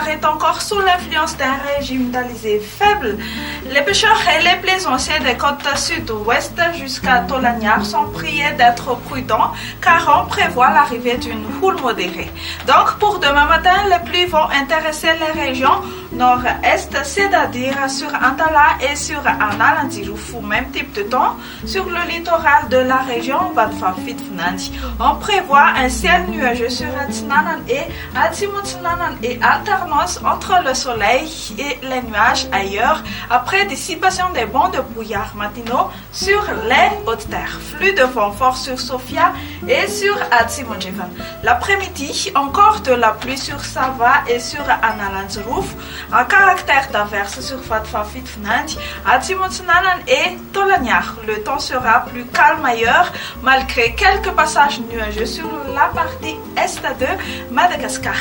est encore sous l'influence d'un régime d'alizé faible, les pêcheurs et les plaisanciers des côtes sud-ouest jusqu'à Tolagnard sont priés d'être prudents car on prévoit l'arrivée d'une houle modérée. Donc pour demain matin, les pluies vont intéresser les régions nord-est, c'est-à-dire sur Antala et sur Analantirouf, même type de temps sur le littoral de la région Badfa-Fitfnandi. On prévoit un ciel nuageux sur Atinanan et Atimutinanan et alternance entre le soleil et les nuages ailleurs après dissipation des bancs de brouillard matinaux sur les hautes terres. Flux de vent fort sur Sofia et sur Atimudjivan. L'après-midi, encore de la pluie sur Sava et sur Analantirouf, un caractère d'averse sur Badfa-Fitfnandi, Atimutinanan et Tolagnard. Le temps sera plus calme ailleurs malgré quelques passages nuageux sur la partie est de Madagascar.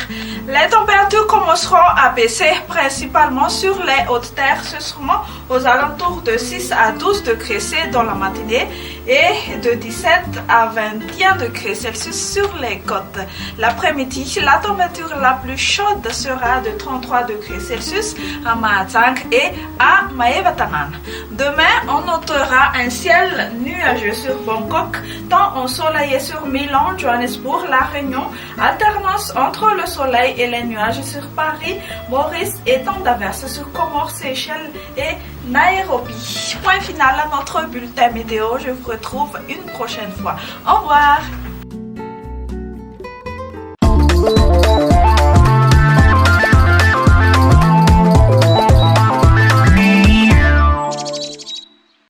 Les températures commenceront à baisser principalement sur les hautes terres. Ce seront aux alentours de 6 à 12 degrés C dans la matinée et de 17 à 21 degrés Celsius sur les côtes. L'après-midi, la température la plus chaude sera de 33 degrés Celsius à Mahatang et à Maevatanan. Demain, on notera un ciel nuageux sur Bangkok, temps ensoleillé sur Milan, Johannesburg, La Réunion, alternance entre le soleil et les nuages sur Paris, Maurice et temps d'averse sur Comores, Seychelles et Nairobi. Point final à notre bulletin météo. Je vous retrouve une prochaine fois. Au revoir.